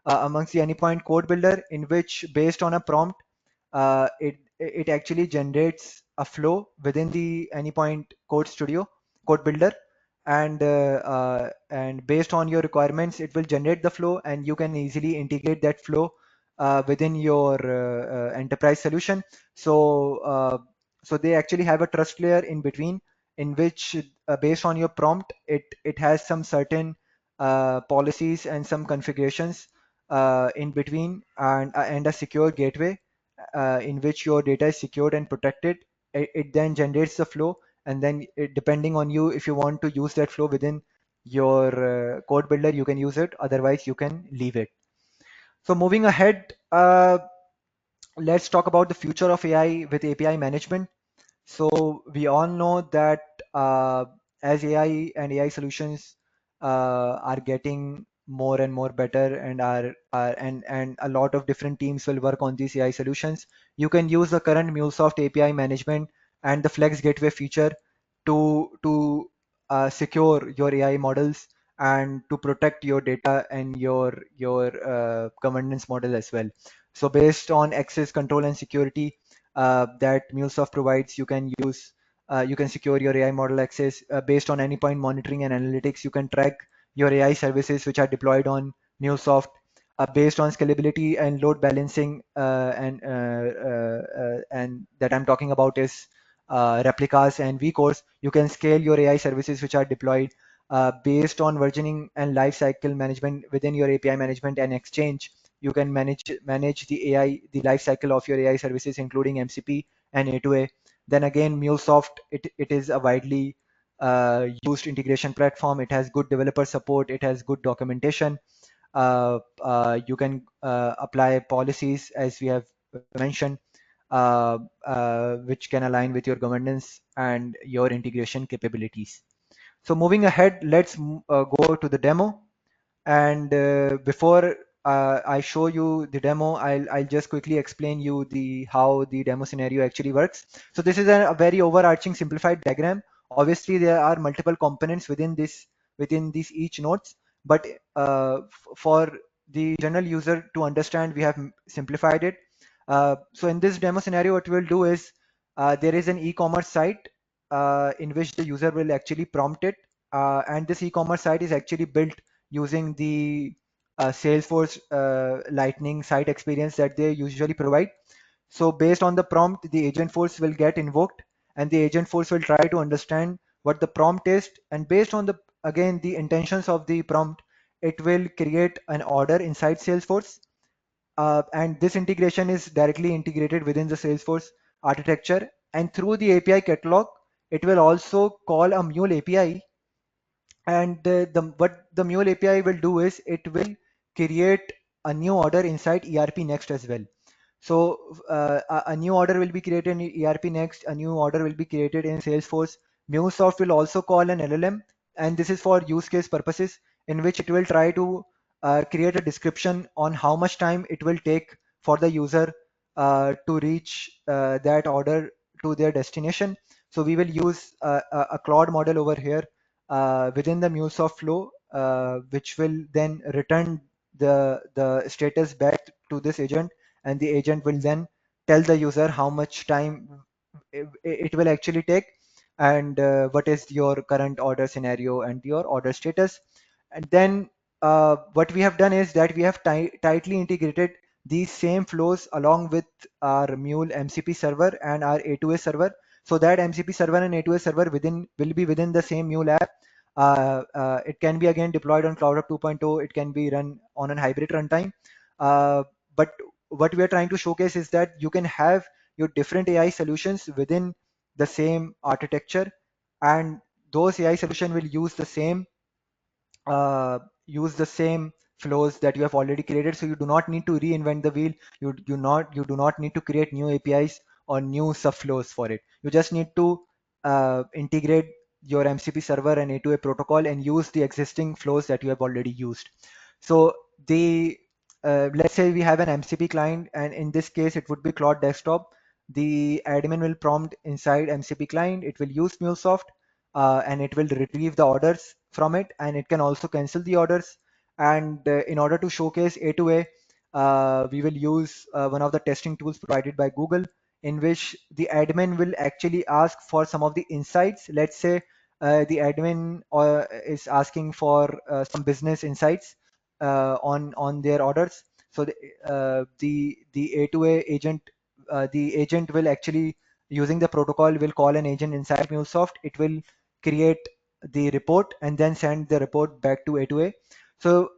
Anypoint code builder, in which based on a prompt, it actually generates a flow within the Anypoint code studio code builder, and based on your requirements, it will generate the flow, and you can easily integrate that flow within your enterprise solution. So so they actually have a trust layer in between, in which based on your prompt, it has some certain policies and some configurations in between, and a secure gateway in which your data is secured and protected. It then generates the flow, and then depending on you, if you want to use that flow within your code builder, you can use it. Otherwise, you can leave it. So moving ahead, let's talk about the future of AI with API management. So we all know that as AI and AI solutions are getting more and more better, and and a lot of different teams will work on these AI solutions. You can use the current MuleSoft API management and the Flex Gateway feature to secure your AI models and to protect your data and your governance model as well. So based on access control and security that MuleSoft provides, you can secure your AI model access based on endpoint monitoring and analytics. You can track your AI services which are deployed on MuleSoft based on scalability and load balancing, and that I'm talking about is replicas and vCores. You can scale your AI services which are deployed based on versioning and lifecycle management within your API management and exchange. You can manage the life cycle of your AI services, including MCP and A2A. Then again, MuleSoft, it is a widely used integration platform. It has good developer support. It has good documentation. You can apply policies, as we have mentioned, which can align with your governance and your integration capabilities. So moving ahead, let's go to the demo. And before I show you the demo, I'll just quickly explain you the how the demo scenario actually works. So this is a very overarching simplified diagram. Obviously, there are multiple components within these each nodes, but for the general user to understand, we have simplified it. So in this demo scenario, what we'll do is there is an e-commerce site in which the user will actually prompt it, and this e-commerce site is actually built using the Salesforce Lightning site experience that they usually provide. So based on the prompt, the agent force will get invoked, and the agent force will try to understand what the prompt is. And based on the again the intentions of the prompt, it will create an order inside Salesforce. And this integration is directly integrated within the Salesforce architecture. And through the API catalog, it will also call a Mule API, and what the Mule API will do is it will create a new order inside ERPNext as well. So a new order will be created in ERPNext, a new order will be created in Salesforce. MuleSoft will also call an LLM, and this is for use case purposes, in which it will try to create a description on how much time it will take for the user to reach that order to their destination. So we will use a Claude model over here within the MuleSoft flow, which will then return the status back to this agent, and the agent will then tell the user how much time it will actually take, and what is your current order scenario and your order status. And then what we have done is that we have tightly integrated these same flows along with our Mule MCP server and our A2A server, so that MCP server and A2A server within will be within the same Mule app. It can be again deployed on CloudHub 2.0. It can be run on a hybrid runtime. But what we are trying to showcase is that you can have your different AI solutions within the same architecture, and those AI solution will uh, use the same flows that you have already created. So you do not need to reinvent the wheel. You do not need to create new APIs or new subflows for it. You just need to integrate your MCP server and A2A protocol and use the existing flows that you have already used. So the let's say we have an MCP client, and in this case it would be Claude Desktop. The admin will prompt inside MCP client. It will use MuleSoft, and it will retrieve the orders from it, and it can also cancel the orders. And in order to showcase A2A, we will use one of the testing tools provided by Google, in which the admin will actually ask for some of the insights. Let's say the admin is asking for some business insights on their orders. So the A2A agent, the agent will actually, using the protocol, will call an agent inside MuleSoft. It will create the report and then send the report back to A2A. So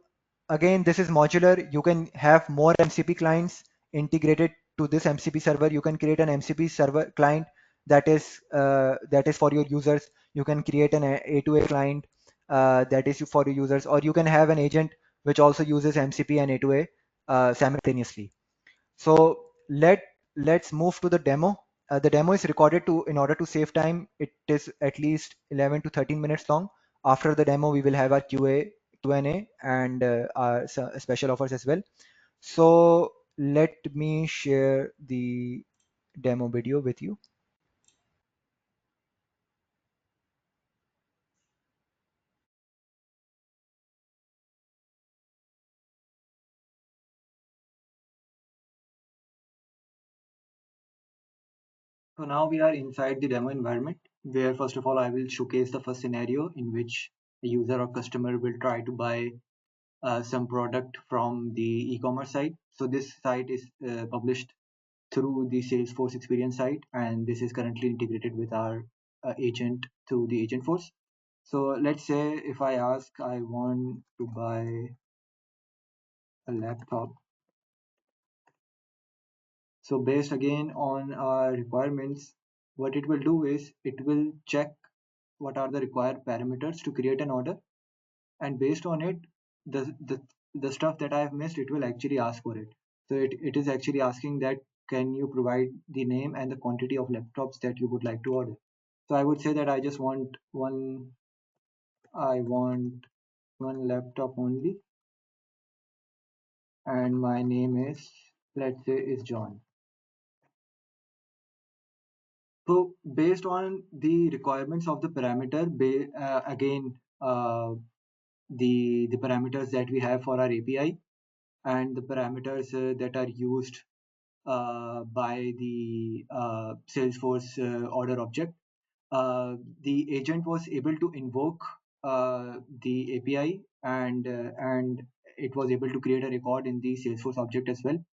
again, this is modular. You can have more MCP clients integrated to this MCP server. You can create an MCP server client that is for your users. You can create an A2A client that is for your users, or you can have an agent which also uses MCP and A2A simultaneously. So let's move to the demo. The demo is recorded to in order to save time. It is at least 11 to 13 minutes long. After the demo, we will have our Q&A and our special offers as well. So let me share the demo video with you. So now we are inside the demo environment, where first of all I will showcase the first scenario in which a user or customer will try to buy some product from the e-commerce site. So this site is published through the Salesforce experience site, and this is currently integrated with our agent through the Agentforce. So let's say if I ask, I want to buy a laptop. So based again on our requirements, what it will do is it will check what are the required parameters to create an order, and based on it, the stuff that I've missed, it will actually ask for it. So it is actually asking that can you provide the name and the quantity of laptops that you would like to order. So I would say that I want one laptop only, and my name is, let's say, is John. So based on the requirements of the parameter, again, the parameters that we have for our API and the parameters that are used by the Salesforce order object, the agent was able to invoke the API, and it was able to create a record in the Salesforce object as well.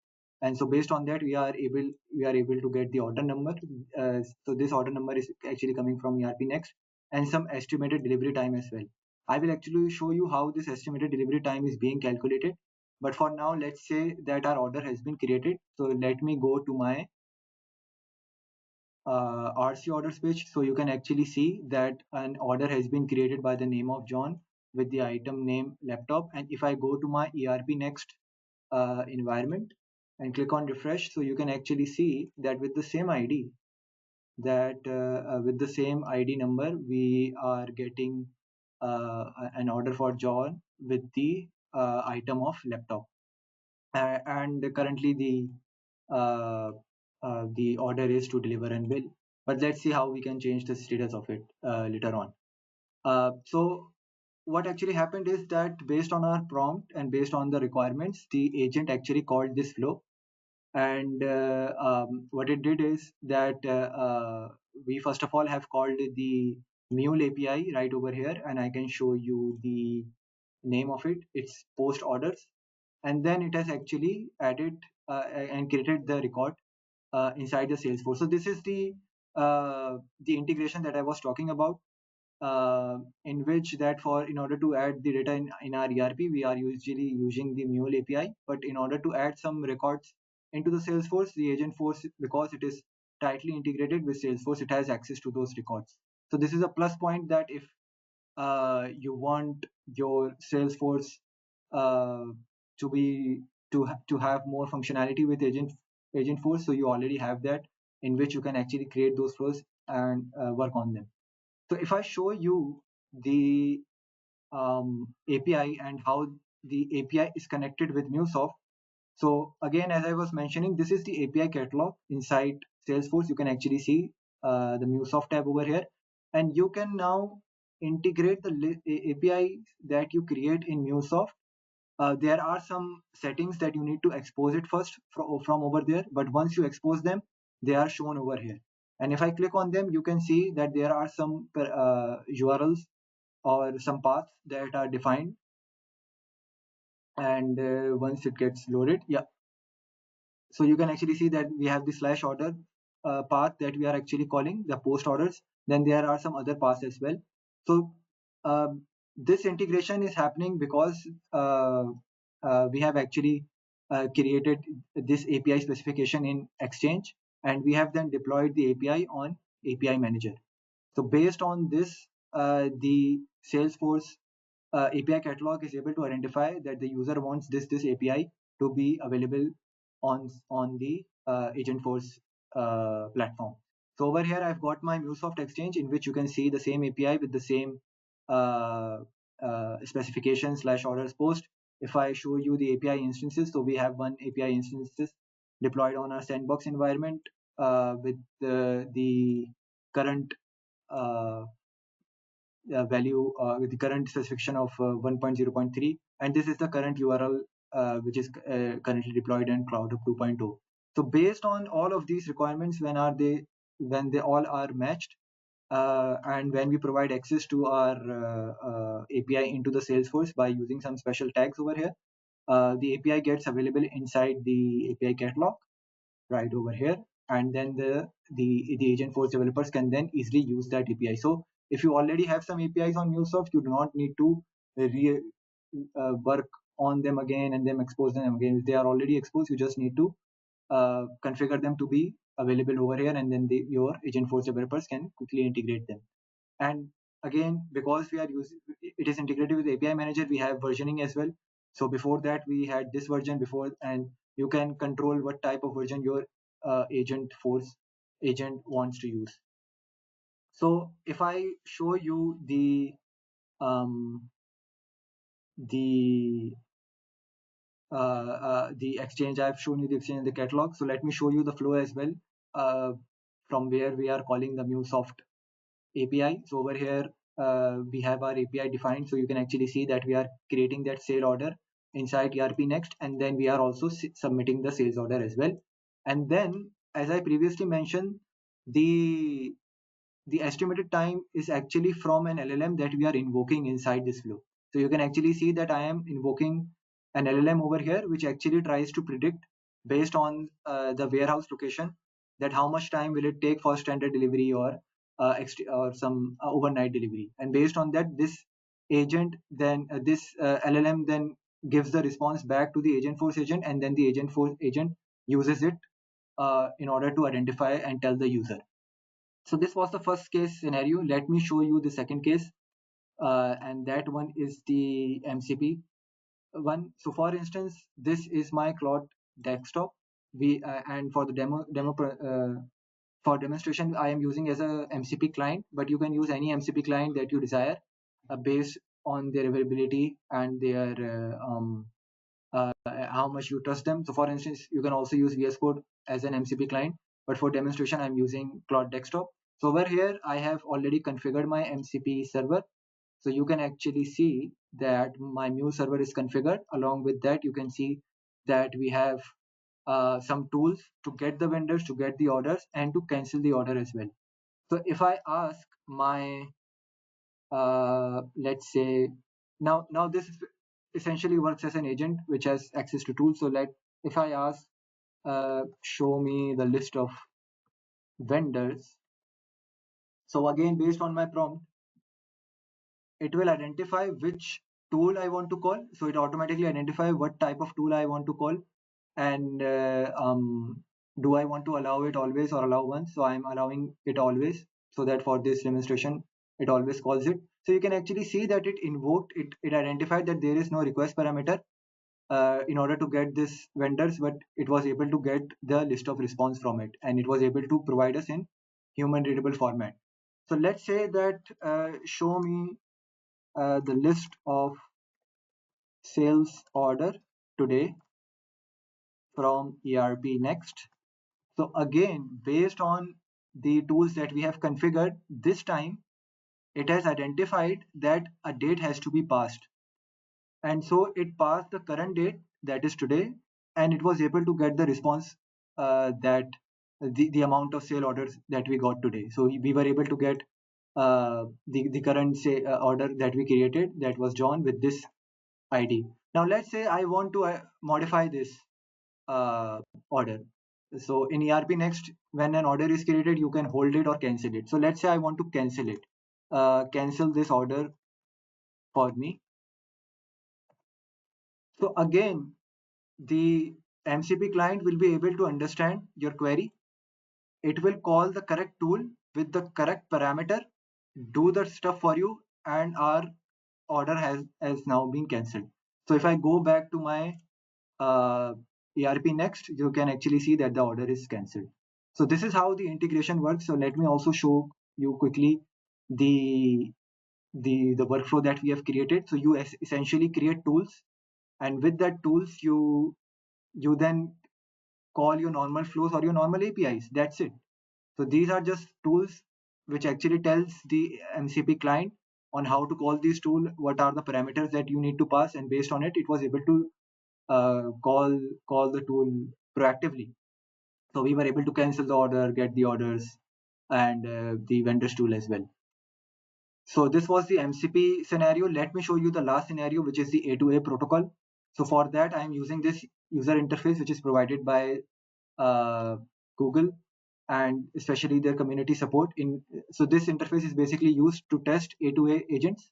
And so based on that, we are able to get the order number. So this order number is actually coming from ERPNext, and some estimated delivery time as well. I will actually show you how this estimated delivery time is being calculated. But for now, let's say that our order has been created. So let me go to my RC orders page. So you can actually see that an order has been created by the name of John with the item name laptop. And if I go to my ERPNext environment and click on refresh, so you can actually see that with the same ID, with the same ID number, we are getting an order for John with the item of laptop. And currently the order is to deliver and bill. But let's see how we can change the status of it later on. So what actually happened is that based on our prompt and based on the requirements, the agent actually called this flow. And what it did is that we first of all have called the Mule API right over here, and I can show you the name of it. It's post orders, and then it has actually added and created the record inside the Salesforce. So this is the integration that I was talking about, in which that for in order to add the data in our ERP, we are usually using the Mule API. But in order to add some records into the Salesforce, the Agentforce, because it is tightly integrated with Salesforce, it has access to those records. So this is a plus point, that if you want your Salesforce uh, to be to have more functionality with Agentforce, so you already have that, in which you can actually create those flows and work on them. So if I show you the API and how the API is connected with MuleSoft, so again, as I was mentioning, this is the API catalog inside Salesforce. You can actually see the MuleSoft tab over here, and you can now integrate the API that you create in MuleSoft. There are some settings that you need to expose it first from over there, but once you expose them, they are shown over here. And if I click on them, you can see that there are some URLs or some paths that are defined And once it gets loaded, yeah, so you can actually see that we have the slash order path that we are actually calling the post orders. Then there are some other paths as well. So this integration is happening because we have actually created this API specification in Exchange, and we have then deployed the API on API Manager. So based on this, the Salesforce API catalog is able to identify that the user wants this API to be available on the Agentforce platform. So over here, I've got my MuleSoft Exchange, in which you can see the same API with the same uh, specification slash orders post. If I show you the API instances, so we have one API instances deployed on our sandbox environment with the current uh, value with the current specification of 1.0.3, and this is the current URL which is currently deployed in Cloud Hub 2.0. So based on all of these requirements, when they all are matched, and when we provide access to our API into the Salesforce by using some special tags over here, the API gets available inside the API catalog right over here, and then the Agentforce developers can then easily use that API. So if you already have some APIs on MuleSoft, you do not need to work on them again and then expose them again. If they are already exposed, you just need to configure them to be available over here, and then your Agentforce developers can quickly integrate them. And again, because we are using it is integrated with API Manager, we have versioning as well. So before that, we had this version before, and you can control what type of version your Agentforce agent wants to use. So if I show you um, the the exchange, I've shown you the exchange in the catalog. So let me show you the flow as well, from where we are calling the MuleSoft API. So over here, we have our API defined. So you can actually see that we are creating that sale order inside ERPNext, and then we are also submitting the sales order as well. And then, as I previously mentioned, the the estimated time is actually from an LLM that we are invoking inside this flow. So you can actually see that I am invoking an LLM over here, which actually tries to predict based on the warehouse location that how much time will it take for standard delivery or some overnight delivery. And based on that, this LLM then gives the response back to the Agentforce agent, and then the Agentforce agent uses it in order to identify and tell the user. So this was the first case scenario. Let me show you the second case, and that one is the MCP one. So for instance, this is my Cloud desktop. And for the for demonstration, I am using as a MCP client, but you can use any MCP client that you desire, based on their availability and their how much you trust them. So for instance, you can also use VS Code as an MCP client, but for demonstration, I'm using Cloud Desktop. So over here, I have already configured my MCP server. So you can actually see that my Mule server is configured. Along with that, you can see that we have some tools to get the vendors, to get the orders, and to cancel the order as well. So if I ask my let's say, now this essentially works as an agent which has access to tools. So if I ask show me the list of vendors, so again, based on my prompt, it will identify which tool I want to call. So it automatically identify what type of tool I want to call, and do I want to allow it always or allow once. So I'm allowing it always, so that for this demonstration it always calls it. So you can actually see that it invoked it identified that there is no request parameter in order to get this vendors, but it was able to get the list of response from it, and it was able to provide us in human readable format. So let's say that show me the list of sales order today from ERPNext. So again, based on the tools that we have configured, this time it has identified that a date has to be passed. And so it passed the current date, that is today, and it was able to get the response that the amount of sale orders that we got today. So we were able to get the current order that we created, that was John with this ID. Now let's say I want to modify this order. So in ERPNext, when an order is created, you can hold it or cancel it. So let's say I want to cancel it. Cancel this order for me. So again, the MCP client will be able to understand your query. It will call the correct tool with the correct parameter, do the stuff for you, and our order has now been cancelled. So if I go back to my ERPNext, you can actually see that the order is cancelled. So this is how the integration works. So let me also show you quickly the the workflow that we have created. So you essentially create tools, and with that tools you then call your normal flows or your normal APIs. That's it. So these are just tools which actually tells the MCP client on how to call these tool, what are the parameters that you need to pass, and based on it, it was able to call the tool proactively. So we were able to cancel the order, get the orders, and the vendors tool as well. So this was the MCP scenario. Let me show you the last scenario, which is the A2A protocol. So for that, I'm using this user interface, which is provided by Google, and especially their community support. So this interface is basically used to test A2A agents.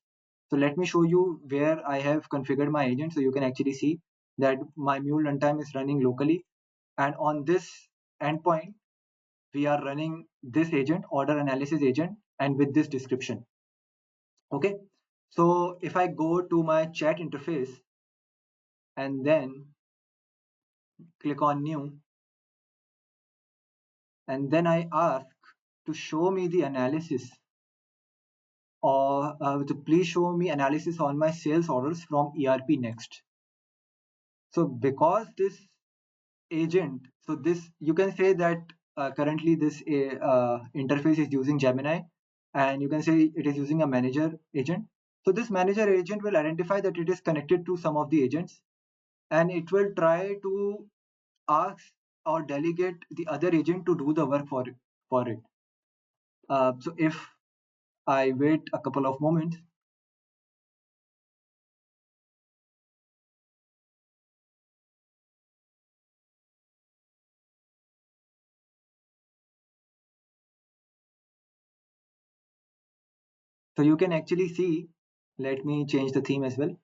So let me show you where I have configured my agent. So you can actually see that my Mule runtime is running locally, and on this endpoint, we are running this agent, order analysis agent, and with this description. Okay. So if I go to my chat interface and then click on new, and then I ask to show me the analysis, or to please show me analysis on my sales orders from ERPNext. So because this agent, so this you can say that currently this interface is using Gemini, and you can say it is using a manager agent. So this manager agent will identify that it is connected to some of the agents, and it will try to ask or delegate the other agent to do the work for it. So if I wait a couple of moments, so you can actually see, let me change the theme as well.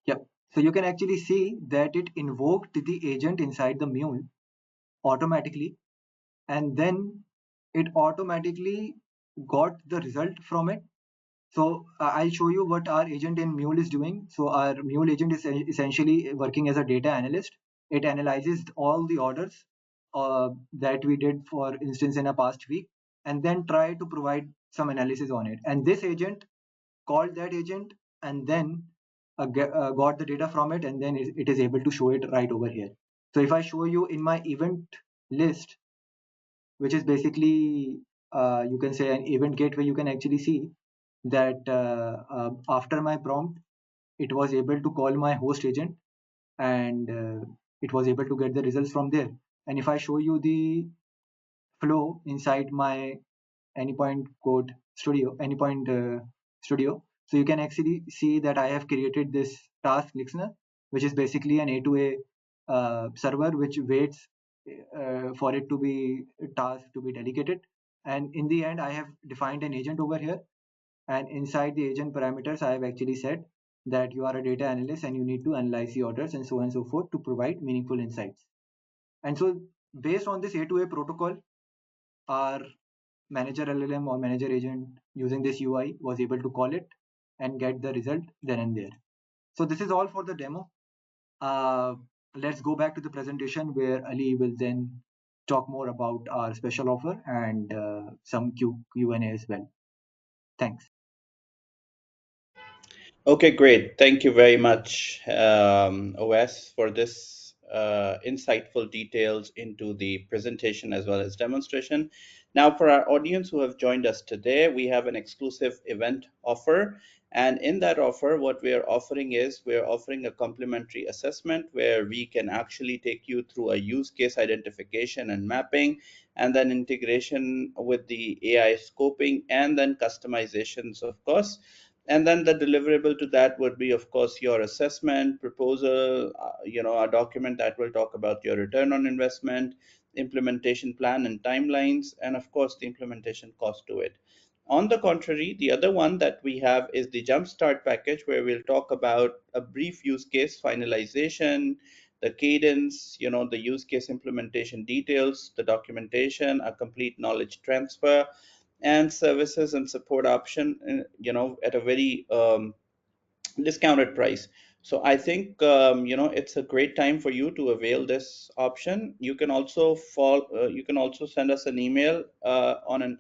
Yep. So you can actually see that it invoked the agent inside the mule automatically, and then it automatically got the result from it. So I'll show you what our agent in Mule is doing. So our Mule agent is essentially working as a data analyst. It analyzes all the orders that we did, for instance, in a past week, and then try to provide some analysis on it. And this agent called that agent, and then got the data from it, and then it is able to show it right over here. So if I show you in my event list, which is basically you can say an event gateway, you can actually see that after my prompt, it was able to call my host agent, and it was able to get the results from there. And if I show you the flow inside my anypoint code studio, anypoint studio, so you can actually see that I have created this task listener, which is basically an A2A server which waits for it to be task to be delegated. And in the end, I have defined an agent over here, and inside the agent parameters, I have actually said that you are a data analyst and you need to analyze the orders and so on and so forth to provide meaningful insights. And so based on this A2A protocol, our manager LLM or manager agent using this UI was able to call it and get the result then and there. So this is all for the demo. Let's go back to the presentation where Ali will then talk more about our special offer and some Q&A as well. Thanks. Okay, great. Thank you very much, Owais, for this insightful details into the presentation as well as demonstration. Now, for our audience who have joined us today, we have an exclusive event offer. And in that offer, what we are offering is we're offering a complimentary assessment where we can actually take you through a use case identification and mapping, and then integration with the AI scoping, and then customizations, of course. And then the deliverable to that would be, of course, your assessment proposal, a document that will talk about your return on investment, implementation plan and timelines, and of course the implementation cost to it. On the contrary, the other one that we have is the Jumpstart package, where we'll talk about a brief use case finalization, the cadence, the use case implementation details, the documentation, a complete knowledge transfer, and services and support option, at a very discounted price. So I think it's a great time for you to avail this option. You can also send us an email on an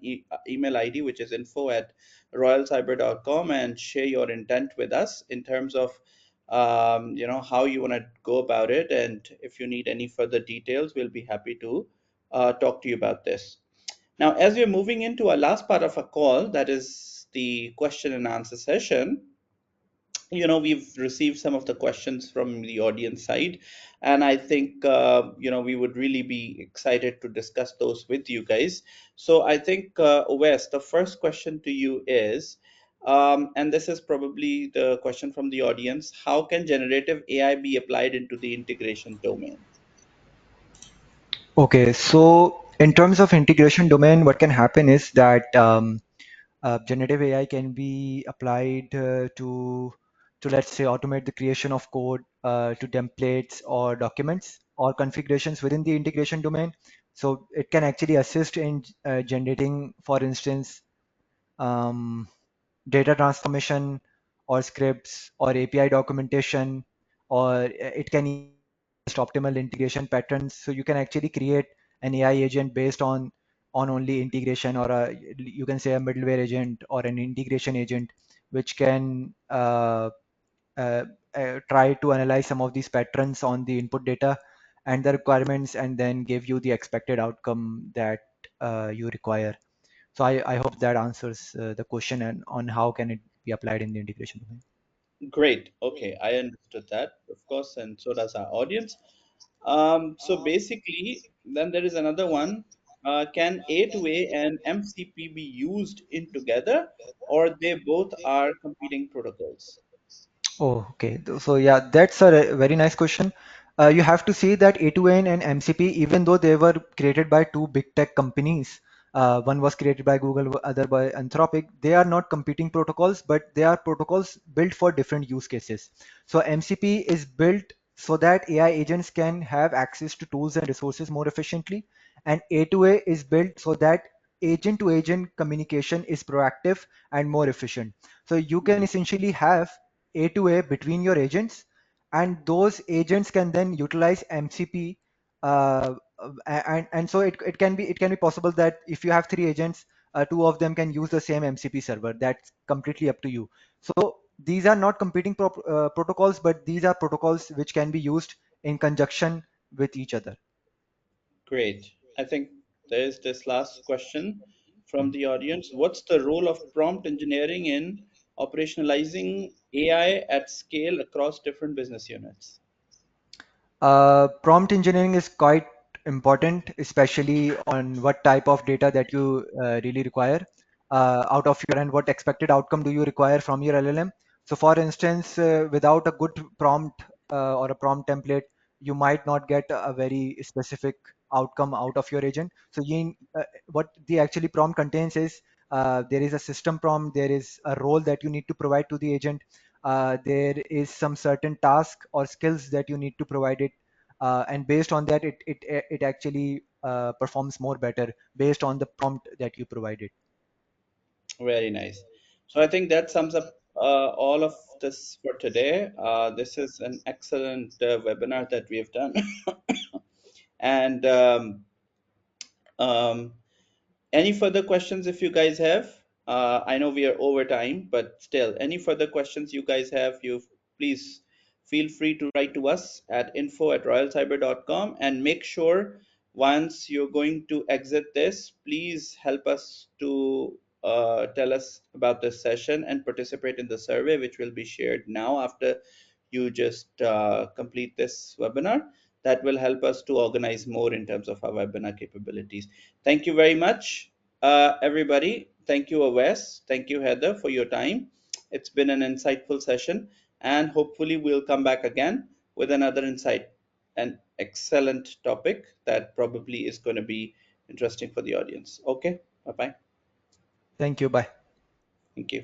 email ID, which is info@royalcyber.com, and share your intent with us in terms of how you want to go about it. And if you need any further details, we'll be happy to talk to you about this. Now, as we're moving into our last part of our call, that is the question and answer session, we've received some of the questions from the audience side, and I think we would really be excited to discuss those with you guys. So I think, Owais, the first question to you is, and this is probably the question from the audience: how can generative AI be applied into the integration domain? Okay, so in terms of integration domain, what can happen is that generative AI can be applied to let's say automate the creation of code to templates or documents or configurations within the integration domain. So it can actually assist in generating, for instance, um, data transformation or scripts or API documentation, or it can even suggest optimal integration patterns. So you can actually create an AI agent based on only integration, or you can say a middleware agent or an integration agent, which can uh, try to analyze some of these patterns on the input data and the requirements, and then give you the expected outcome that you require. So I hope that answers the question and on how can it be applied in the integration domain. Great. Okay, I understood that, of course, and so does our audience. So basically, then there is another one. Can A2A and MCP be used in together, or they both are competing protocols? Oh, okay. So yeah, that's a very nice question. You have to see that A2N and MCP, even though they were created by two big tech companies, one was created by Google, other by Anthropic. They are not competing protocols, but they are protocols built for different use cases. So MCP is built so that AI agents can have access to tools and resources more efficiently, and A2A is built so that agent to agent communication is proactive and more efficient. So you can essentially have A to A between your agents, and those agents can then utilize MCP. And so it can be possible that if you have three agents, two of them can use the same MCP server. That's completely up to you. So these are not competing protocols, but these are protocols which can be used in conjunction with each other. Great. I think there is this last question from the audience. What's the role of prompt engineering in operationalizing AI at scale across different business units? Prompt engineering is quite important, especially on what type of data that you really require out of your, and what expected outcome do you require from your LLM. So, for instance, without a good prompt or a prompt template, you might not get a very specific outcome out of your agent. So, what the actually prompt contains is there is a system prompt, there is a role that you need to provide to the agent, there is some certain task or skills that you need to provide it, and based on that it actually performs more better based on the prompt that you provided. Very nice. So I think that sums up all of this for today. This is an excellent webinar that we have done. And um, any further questions if you guys have? I know we are over time, but still, any further questions you guys have, you please feel free to write to us at info@royalcyber.com, and make sure once you're going to exit this, please help us to tell us about this session and participate in the survey, which will be shared now after you just complete this webinar. That will help us to organize more in terms of our webinar capabilities. Thank you very much, everybody. Thank you, Awes. Thank you, Heather, for your time. It's been an insightful session, and hopefully, we'll come back again with another insight, an excellent topic that probably is going to be interesting for the audience. Okay, bye bye. Thank you. Bye. Thank you.